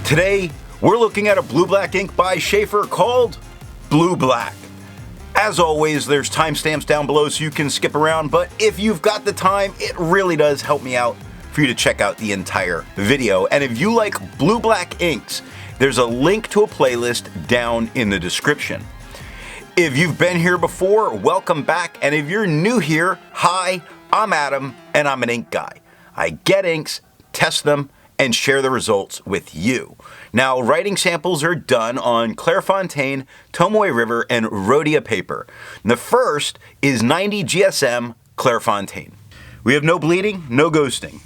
Today, we're looking at a blue-black ink by Sheaffer called Blue Black. As always, there's timestamps down below so you can skip around, but if you've got the time, it really does help me out for you to check out the entire video. And if you like blue-black inks, there's a link to a playlist down in the description. If you've been here before, welcome back, and if you're new here, hi, I'm Adam, and I'm an ink guy. I get inks, test them, and share the results with you. Now, writing samples are done on Clairfontaine, Tomoe River, and Rhodia paper. And the first is 90 GSM Clairfontaine. We have no bleeding, no ghosting.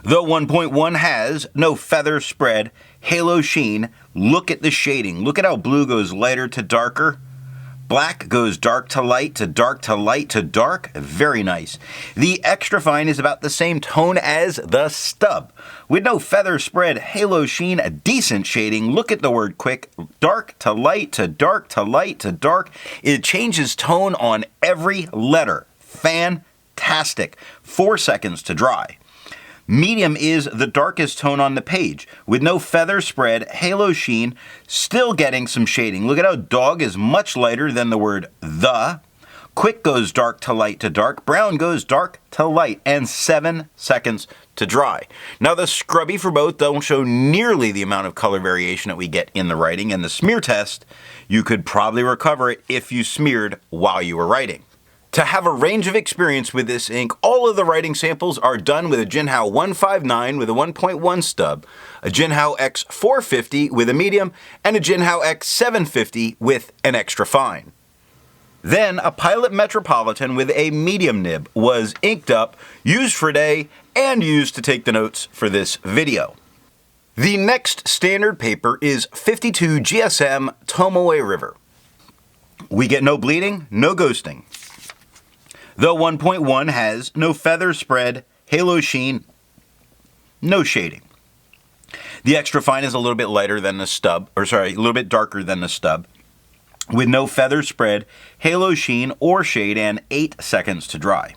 The 1.1 has no feather spread, halo sheen. Look at the shading. Look at how blue goes lighter to darker. Black goes dark to light to dark to light to dark. Very nice. The extra fine is about the same tone as the stub. With no feather spread, halo sheen, a decent shading. Look at the word quick. Dark to light to dark to light to dark. It changes tone on every letter. Fantastic. 4 seconds to dry. Medium is the darkest tone on the page, with no feather spread, halo sheen, still getting some shading. Look at how dog is much lighter than the word the. Quick goes dark to light to dark. Brown goes dark to light, and 7 seconds to dry. Now the scrubby for both don't show nearly the amount of color variation that we get in the writing, and the smear test, you could probably recover it if you smeared while you were writing. To have a range of experience with this ink, all of the writing samples are done with a Jinhao 159 with a 1.1 stub, a Jinhao X450 with a medium, and a Jinhao X750 with an extra fine. Then a Pilot Metropolitan with a medium nib was inked up, used for a day, and used to take the notes for this video. The next standard paper is 52 GSM Tomoe River. We get no bleeding, no ghosting. The 1.1 has no feather spread, halo sheen, no shading. The extra fine is a little bit lighter than the stub, a little bit darker than the stub, with no feather spread, halo sheen, or shade, and 8 seconds to dry.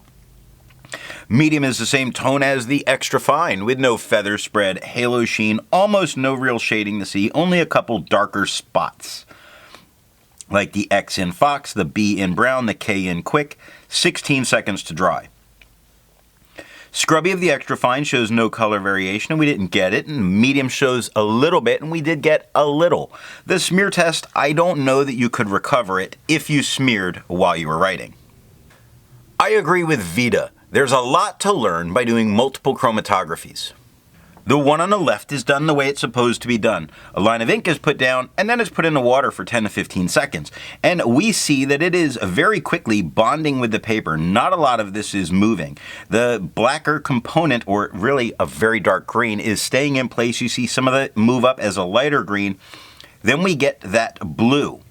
Medium is the same tone as the extra fine, with no feather spread, halo sheen, almost no real shading to see, only a couple darker spots. Like the X in Fox, the B in Brown, the K in Quick, 16 seconds to dry. Scrubby of the extra fine shows no color variation, and we didn't get it, and medium shows a little bit, and we did get a little. The smear test, I don't know that you could recover it if you smeared while you were writing. I agree with Vita. There's a lot to learn by doing multiple chromatographies. The one on the left is done the way it's supposed to be done. A line of ink is put down, and then it's put in the water for 10 to 15 seconds. And we see that it is very quickly bonding with the paper. Not a lot of this is moving. The blacker component, or really a very dark green, is staying in place. You see some of it move up as a lighter green. Then we get that blue.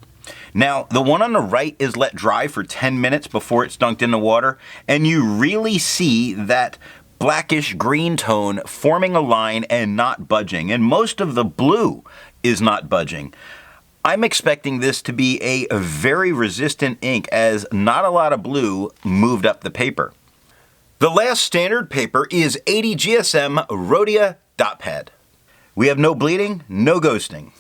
Now, the one on the right is let dry for 10 minutes before it's dunked in the water, and you really see that blackish green tone forming a line and not budging, and most of the blue is not budging. I'm expecting this to be a very resistant ink, as not a lot of blue moved up the paper. The last standard paper is 80 GSM Rhodia dot pad. We have no bleeding, no ghosting.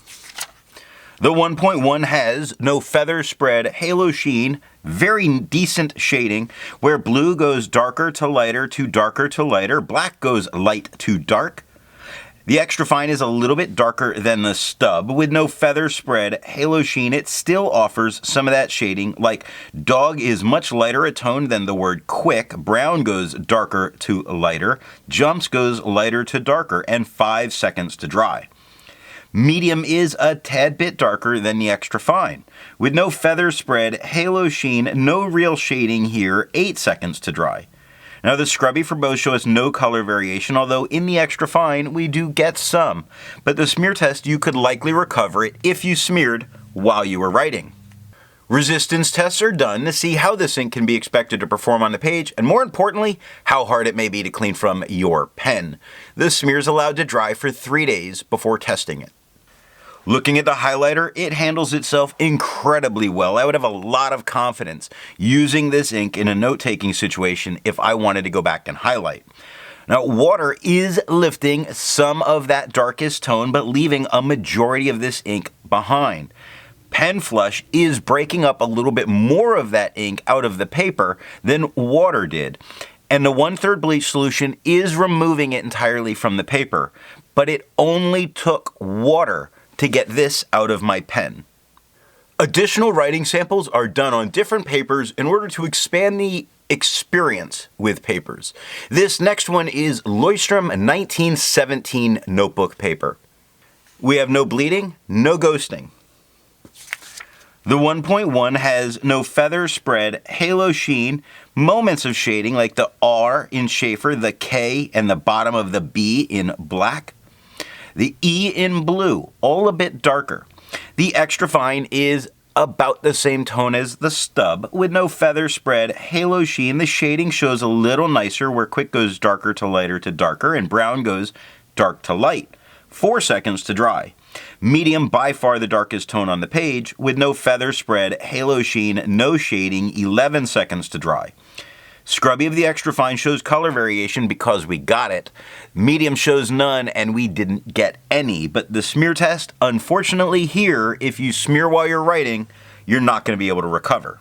The 1.1 has no feather spread, halo sheen, very decent shading, where blue goes darker to lighter to darker to lighter, black goes light to dark. The extra fine is a little bit darker than the stub, with no feather spread, halo sheen. It still offers some of that shading, like dog is much lighter a tone than the word quick, brown goes darker to lighter, jumps goes lighter to darker, and 5 seconds to dry. Medium is a tad bit darker than the extra fine. With no feather spread, halo sheen, no real shading here, 8 seconds to dry. Now the scrubby for both show us no color variation, although in the extra fine we do get some. But the smear test, you could likely recover it if you smeared while you were writing. Resistance tests are done to see how this ink can be expected to perform on the page, and more importantly, how hard it may be to clean from your pen. The smear is allowed to dry for 3 days before testing it. Looking at the highlighter, it handles itself incredibly well. I would have a lot of confidence using this ink in a note-taking situation if I wanted to go back and highlight. Now, water is lifting some of that darkest tone, but leaving a majority of this ink behind. Pen flush is breaking up a little bit more of that ink out of the paper than water did. And the 1/3 bleach solution is removing it entirely from the paper, but it only took water to get this out of my pen. Additional writing samples are done on different papers in order to expand the experience with papers. This next one is Leuchtturm 1917 notebook paper. We have no bleeding, no ghosting. The 1.1 has no feather spread, halo sheen, moments of shading like the R in Sheaffer, the K and the bottom of the B in black. The E in blue, all a bit darker. The extra fine is about the same tone as the stub, with no feather spread, halo sheen. The shading shows a little nicer where quick goes darker to lighter to darker and brown goes dark to light. 4 seconds to dry. Medium by far the darkest tone on the page, with no feather spread, halo sheen, no shading, 11 seconds to dry. Scrubby of the extra fine shows color variation because we got it. Medium shows none and we didn't get any, but the smear test, unfortunately here, if you smear while you're writing, you're not going to be able to recover.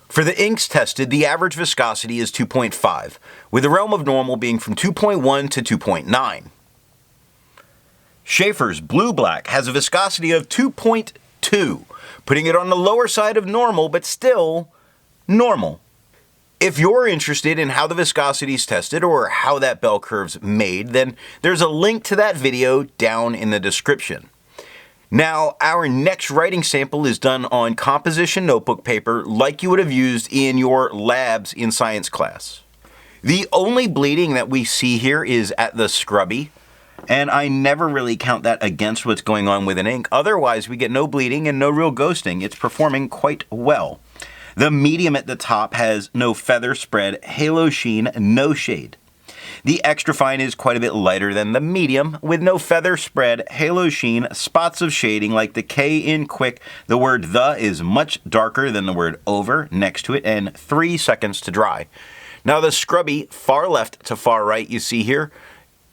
For the inks tested, the average viscosity is 2.5, with the realm of normal being from 2.1 to 2.9. Sheaffer's Blue Black has a viscosity of 2.2, putting it on the lower side of normal, but still normal. If you're interested in how the viscosity is tested or how that bell curve's made, then there's a link to that video down in the description. Now, our next writing sample is done on composition notebook paper like you would have used in your labs in science class. The only bleeding that we see here is at the scrubby, and I never really count that against what's going on with an ink. Otherwise, we get no bleeding and no real ghosting. It's performing quite well. The medium at the top has no feather spread, halo sheen, no shade. The extra fine is quite a bit lighter than the medium, with no feather spread, halo sheen, spots of shading like the K in quick. The word the is much darker than the word over next to it, and 3 seconds to dry. Now the scrubby, far left to far right you see here,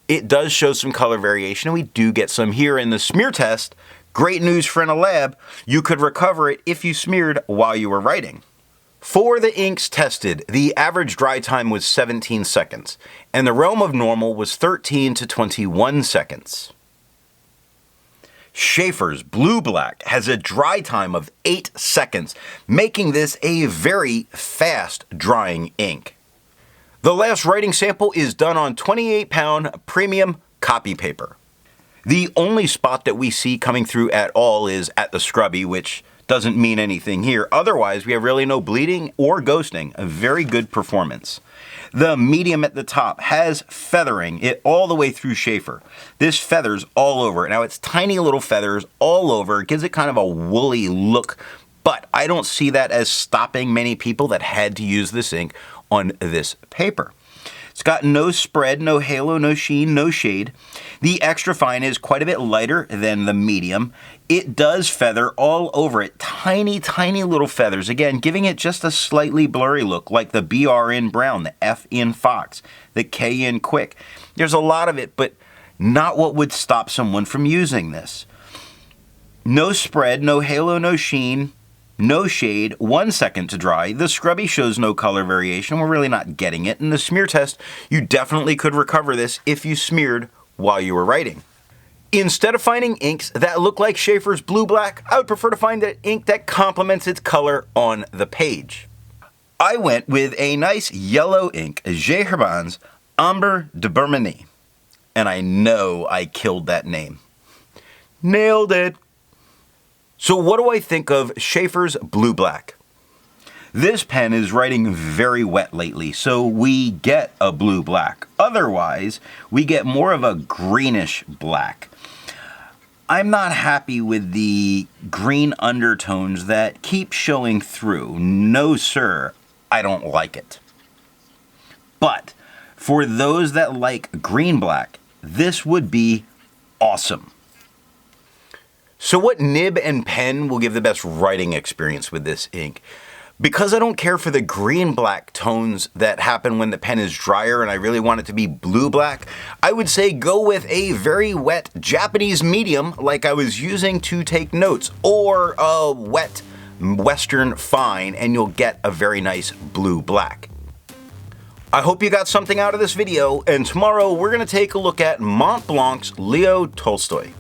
it does show some color variation, and we do get some here in the smear test. Great news for in a lab, you could recover it if you smeared while you were writing. For the inks tested, the average dry time was 17 seconds, and the realm of normal was 13 to 21 seconds. Sheaffer's Blue Black has a dry time of 8 seconds, making this a very fast drying ink. The last writing sample is done on 28-pound premium copy paper. The only spot that we see coming through at all is at the scrubby, which doesn't mean anything here. Otherwise, we have really no bleeding or ghosting. A very good performance. The medium at the top has feathering it all the way through Sheaffer. This feathers all over. Now it's tiny little feathers all over. It gives it kind of a woolly look, but I don't see that as stopping many people that had to use this ink on this paper. It's got no spread, no halo, no sheen, no shade. The extra fine is quite a bit lighter than the medium. It does feather all over it, tiny, tiny little feathers. Again, giving it just a slightly blurry look, like the BR in brown, the F in fox, the K in quick. There's a lot of it, but not what would stop someone from using this. No spread, no halo, no sheen, no shade, 1 second to dry. The scrubby shows no color variation. We're really not getting it. In the smear test, you definitely could recover this if you smeared while you were writing. Instead of finding inks that look like Sheaffer's Blue Black, I would prefer to find an ink that complements its color on the page. I went with a nice yellow ink, Herbin's Ambre de Birmanie. And I know I killed that name. Nailed it. So what do I think of Sheaffer's Blue Black? This pen is writing very wet lately, so we get a blue black. Otherwise, we get more of a greenish black. I'm not happy with the green undertones that keep showing through. No, sir, I don't like it. But for those that like green black, this would be awesome. So what nib and pen will give the best writing experience with this ink? Because I don't care for the green-black tones that happen when the pen is drier and I really want it to be blue-black, I would say go with a very wet Japanese medium like I was using to take notes, or a wet Western fine, and you'll get a very nice blue-black. I hope you got something out of this video, and tomorrow we're going to take a look at Mont Blanc's Leo Tolstoy.